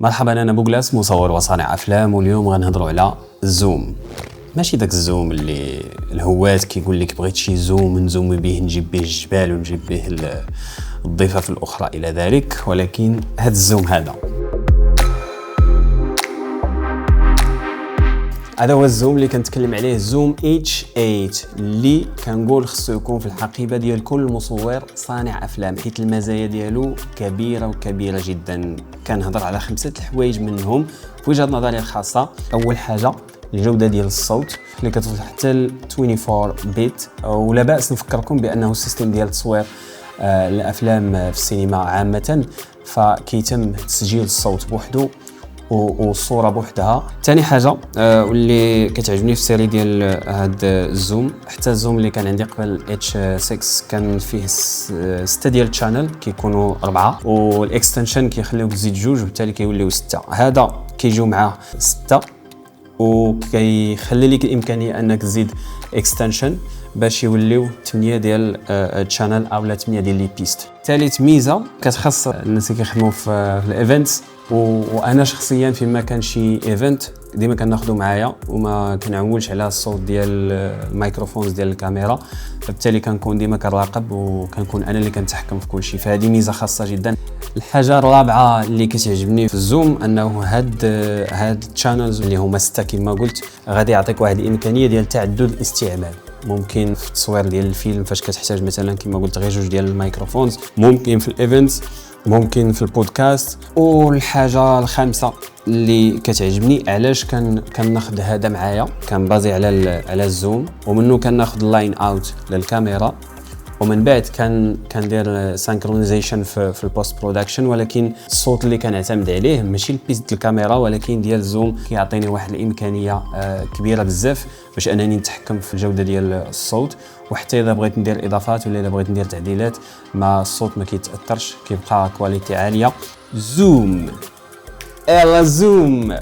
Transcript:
مرحبا، انا بوغلاس مصور وصانع افلام، واليوم غنهضروا على الزوم. ماشي داك الزوم اللي الهوات كيقول لك بغيت شي زوم نزوم به نجيب به الجبال ونجيب به الضفاف الاخرى الى ذلك، ولكن هذا الزوم هذا هو الزوم اللي كنتكلم عليه، زوم H8 اللي كنقول خصو يكون في الحقيبه ديال كل مصور صانع افلام، حيت المزايا ديالو كبيره جدا. كنهضر على 5 الحوايج منهم في وجهه نظري الخاصه. اول حاجه الجوده ديال الصوت اللي كتوصل حتى ل 24 بت، ولا باس نفكركم بانه السيستم ديال التصوير الافلام في السينما عامه فكيتم تسجيل الصوت بوحدو والصوره بوحدها. ثاني حاجه واللي كتعجبني في السيري ديال هاد الزوم، حتى الزوم اللي كان عندي قبل H6 كان فيه 6 ديال الشانل كيكونوا 4، والاكستنشن كيخليوك تزيد 2 وبالتالي كيوليو 6. هذا كيجيو معاه 6 وكيخلي لك الامكانيه انك تزيد اكستنشن باش يوليو 8 ديال الشانل اولا 8 ديال لي بيست. ثالث ميزه كتخص الناس اللي كيخدموا في الايفنتس، وانا شخصيا فيما كان شي ايفنت ديما كناخذو معايا وما كنعولش على الصوت ديال الميكروفونز ديال الكاميرا، فبالتالي كنكون ديما كنراقب وكنكون انا اللي كنتحكم في كل شيء، فهذه ميزه خاصه جدا. الحاجه الرابعه اللي كتعجبني في الزوم انه هاد الشانلز اللي هما 6 كما قلت غادي يعطيك واحد الامكانيه ديال تعدد الاستعمال. ممكن في التصوير ديال الفيلم فاش كتحتاج مثلا كما قلت غير 2 ديال الميكروفونز، ممكن في الايفنتس، ممكن في البودكاست. والحاجه الخامسه اللي كتعجبني علاش كناخذ هذا معايا، كان بازي على الزوم، ومنه كناخذ اللاين اوت للكاميرا، ومن بعد كندير سانكرونيزيشن في البوست برودكشن. ولكن الصوت اللي كنعتمد عليه ماشي البيست الكاميرا ولكن ديال الزوم، كيعطيني واحد الامكانيه كبيره بزاف باش انني نتحكم في الجوده ديال الصوت، وحتى اذا بغيت ندير اضافات ولا اذا بغيت ندير تعديلات ما الصوت ما كيتاثرش، كيبقى كواليتي عاليه. زوم، يلا زوم.